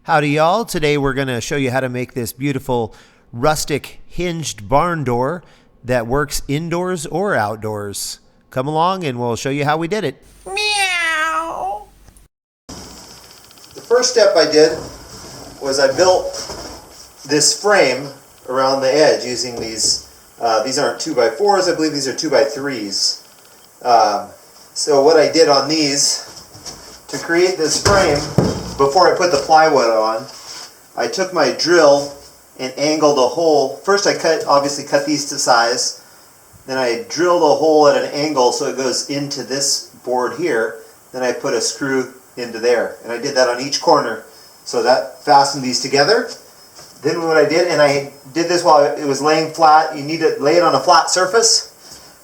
Howdy y'all, today we're going to show you how to make this beautiful rustic hinged barn door that works indoors or outdoors. Come along and we'll show you how we did it. Meow. The first step I did was I built this frame around the edge using these aren't 2x4s, I believe these are 2x3s. So what I did on these to create this frame, before I put the plywood on, I took my drill and angled a hole. First I obviously cut these to size, then I drilled a hole at an angle so it goes into this board here, then I put a screw into there, and I did that on each corner, so that fastened these together. Then what I did, and I did this while it was laying flat, you need to lay it on a flat surface.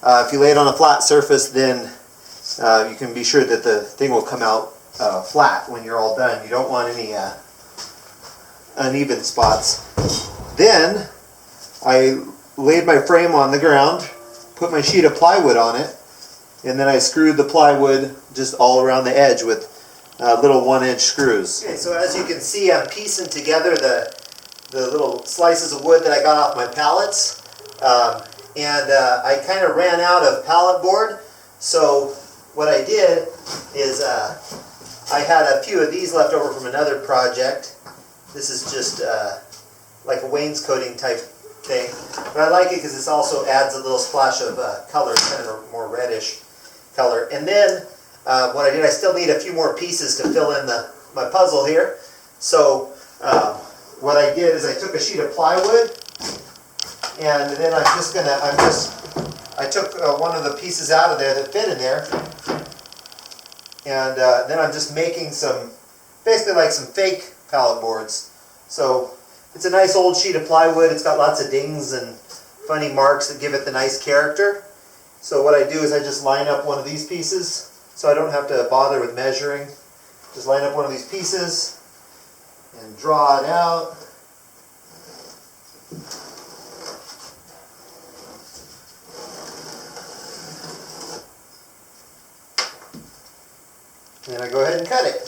If you lay it on a flat surface, then you can be sure that the thing will come out flat when you're all done. You don't want any uneven spots. Then I laid my frame on the ground, put my sheet of plywood on it, and then I screwed the plywood just all around the edge with little 1-inch screws. Okay, so as you can see, I'm piecing together the little slices of wood that I got off my pallets, and I kind of ran out of pallet board, so what I did is I had a few of these left over from another project. This is just like a wainscoting type thing, but I like it because this also adds a little splash of color, kind of a more reddish color. And then what I did, I still need a few more pieces to fill in my puzzle here. So what I did is I took a sheet of plywood, and then I took one of the pieces out of there that fit in there, and then I'm just making basically like some fake pallet boards. So it's a nice old sheet of plywood. It's got lots of dings and funny marks that give it the nice character. So what I do is I just line up one of these pieces, so I don't have to bother with measuring. Just line up one of these pieces and draw it out. And then I go ahead and cut it.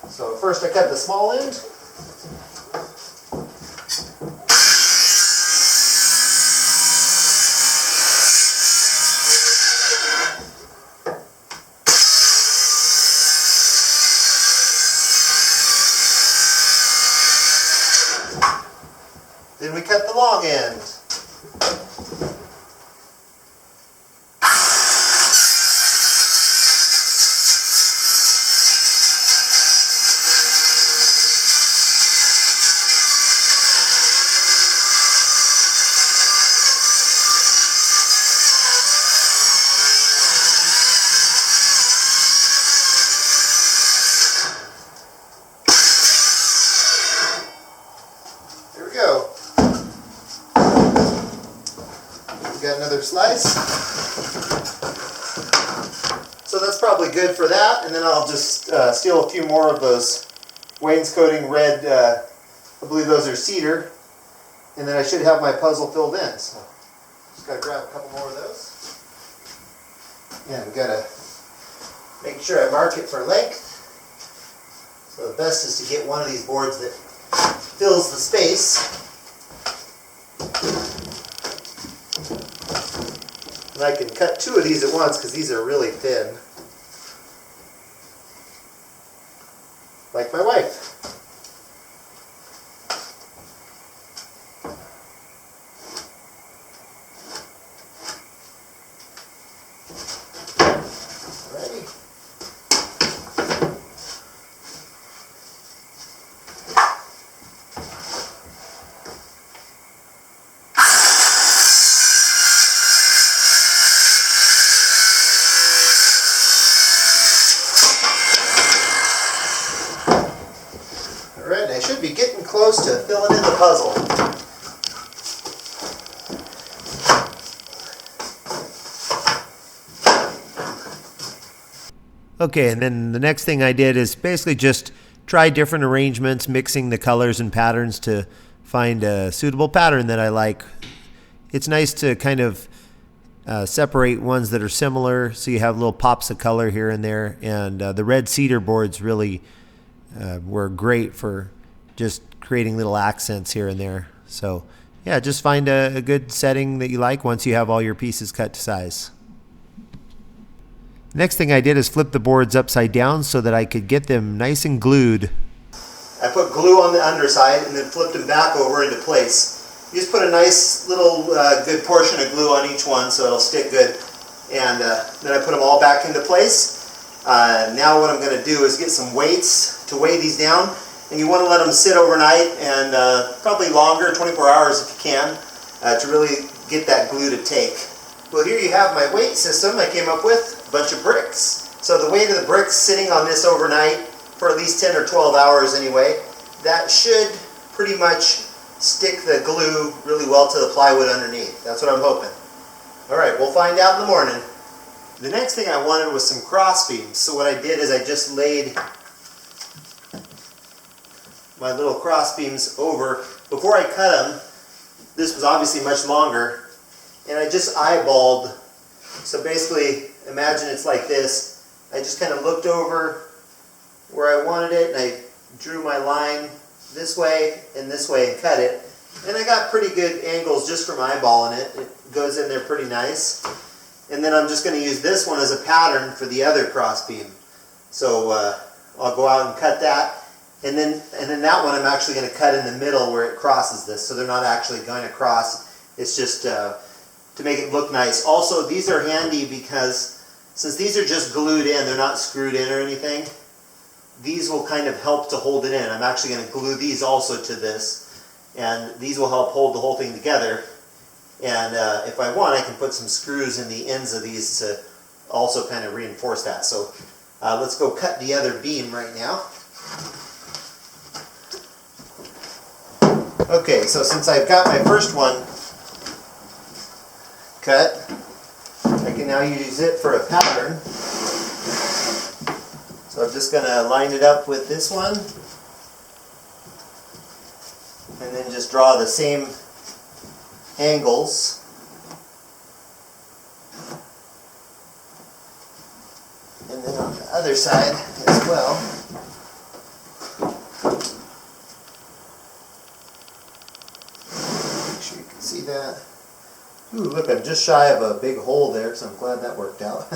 So first I cut the small end. Then we cut the long end. There we go. Got another slice. So that's probably good for that, and then I'll just steal a few more of those wainscoting red, I believe those are cedar, and then I should have my puzzle filled in. So just gotta grab a couple more of those. And gotta make sure I mark it for length. So the best is to get one of these boards that fills the space. And I can cut two of these at once because these are really thin. Like my wife. Ready? Alright, I should be getting close to filling in the puzzle. Okay, and then the next thing I did is basically just try different arrangements, mixing the colors and patterns to find a suitable pattern that I like. It's nice to kind of separate ones that are similar, so you have little pops of color here and there. And the red cedar boards really were great for just creating little accents here and there. So yeah, just find a good setting that you like once you have all your pieces cut to size. Next thing I did is flip the boards upside down so that I could get them nice and glued. I put glue on the underside and then flipped them back over into place. You just put a nice little good portion of glue on each one so it'll stick good. And then I put them all back into place. Now what I'm going to do is get some weights to weigh these down. And you want to let them sit overnight and probably longer, 24 hours if you can, to really get that glue to take. Well, here you have my weight system I came up with, a bunch of bricks. So the weight of the bricks sitting on this overnight for at least 10 or 12 hours anyway, that should pretty much stick the glue really well to the plywood underneath. That's what I'm hoping. Alright, we'll find out in the morning. The next thing I wanted was some cross beams. So what I did is I just laid my little cross beams over. Before I cut them, this was obviously much longer, and I just eyeballed. So basically, imagine it's like this. I just kind of looked over where I wanted it, and I drew my line this way and cut it. And I got pretty good angles just from eyeballing it. It goes in there pretty nice. And then I'm just going to use this one as a pattern for the other cross beam. So I'll go out and cut that. And then that one I'm actually going to cut in the middle where it crosses this. So they're not actually going to cross. It's just to make it look nice. Also, these are handy because since these are just glued in, they're not screwed in or anything, these will kind of help to hold it in. I'm actually going to glue these also to this, and these will help hold the whole thing together. And if I want, I can put some screws in the ends of these to also kind of reinforce that. So let's go cut the other beam right now. Okay, so since I've got my first one cut, I can now use it for a pattern. So I'm just going to line it up with this one, and then just draw the same angles. And then on the other side as well. Make sure you can see that. Ooh, look, I'm just shy of a big hole there, so I'm glad that worked out.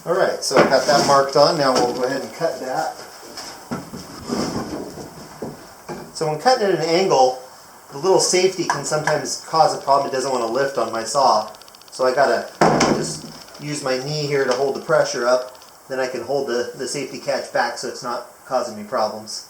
Alright, so I got that marked on. Now we'll go ahead and cut that. So when cutting at an angle, the little safety can sometimes cause a problem. It doesn't want to lift on my saw. So I gotta just use my knee here to hold the pressure up. Then I can hold the safety catch back so it's not causing me problems.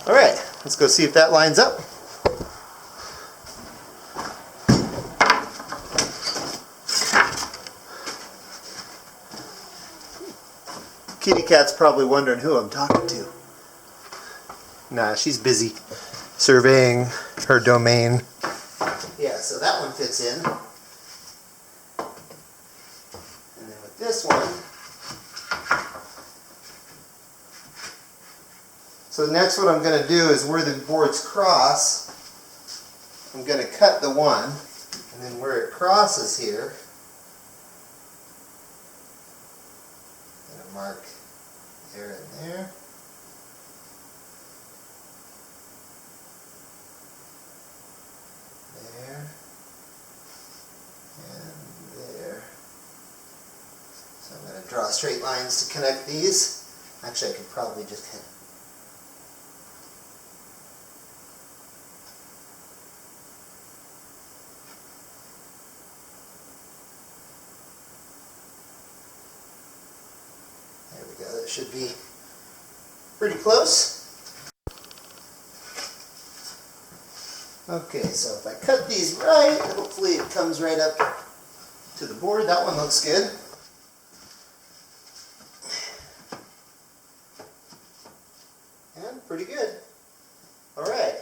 Alright, let's go see if that lines up. Kitty cat's probably wondering who I'm talking to. Nah, she's busy surveying her domain. Yeah, so that one fits in. And then with this one, so next what I'm going to do is where the boards cross, I'm going to cut the one, and then where it crosses here, I'm going to mark there and there. straight lines to connect these. Actually, I could probably just hit. There we go. That should be pretty close. Okay, so if I cut these right, hopefully it comes right up to the board. That one looks good. And pretty good. Alright,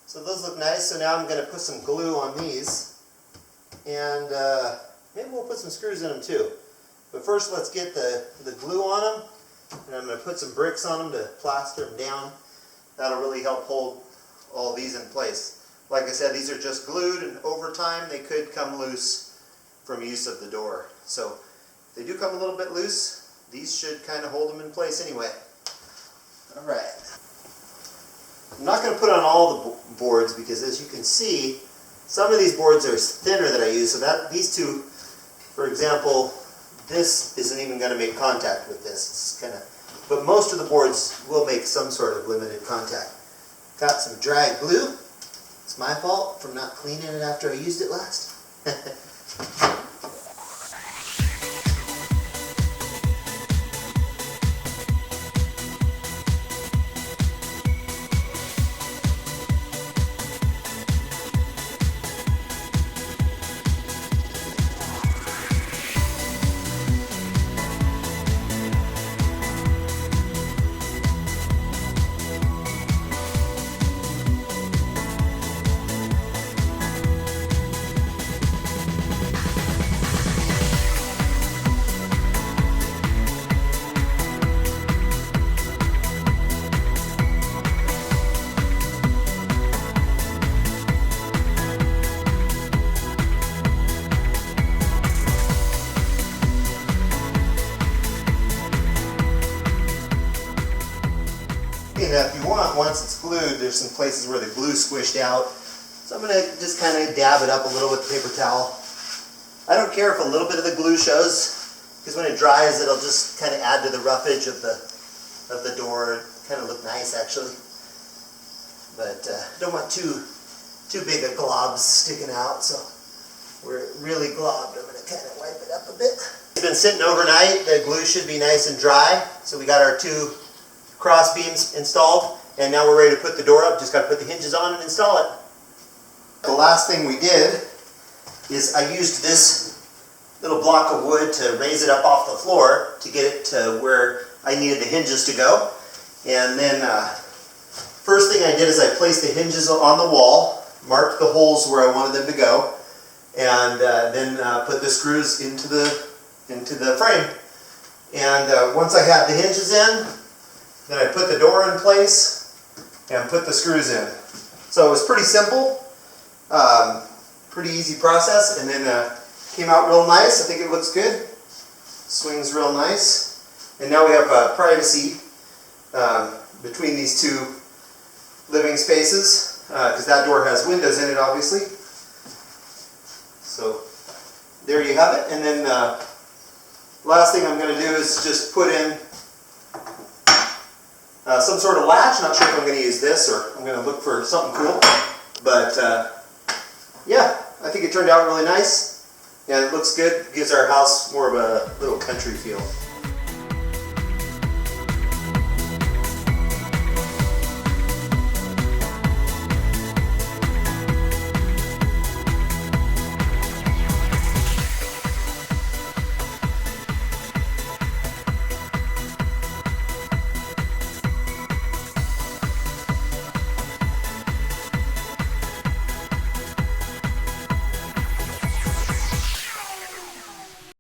so those look nice. So now I'm going to put some glue on these. And maybe we'll put some screws in them too. But first let's get the glue on them. And I'm going to put some bricks on them to plaster them down. That'll really help hold all these in place. Like I said, these are just glued, and over time they could come loose from use of the door. So if they do come a little bit loose, these should kind of hold them in place anyway. Alright. I'm not going to put on all the boards because, as you can see, some of these boards are thinner that I use. So that these two, for example, this isn't even going to make contact with this. It's kind of, but most of the boards will make some sort of limited contact. Got some dry glue. It's my fault for not cleaning it after I used it last. Now if you want, once it's glued, there's some places where the glue squished out. So I'm going to just kind of dab it up a little with the paper towel. I don't care if a little bit of the glue shows, because when it dries it'll just kind of add to the roughage of the door. It kind of look nice actually. But don't want too big of globs sticking out, so where it really globbed, I'm going to kind of wipe it up a bit. It's been sitting overnight. The glue should be nice and dry. So we got our two cross beams installed, and now we're ready to put the door up. Just got to put the hinges on and install it. The last thing we did is I used this little block of wood to raise it up off the floor to get it to where I needed the hinges to go. And then first thing I did is I placed the hinges on the wall, marked the holes where I wanted them to go, and then put the screws into the frame. And once I had the hinges in, then I put the door in place and put the screws in. So it was pretty simple, pretty easy process, and then came out real nice. I think it looks good. Swings real nice. And now we have privacy between these two living spaces, because that door has windows in it obviously. So there you have it. And then last thing I'm going to do is just put in some sort of latch. Not sure if I'm going to use this or I'm going to look for something cool. But yeah, I think it turned out really nice. And it looks good. Gives our house more of a little country feel.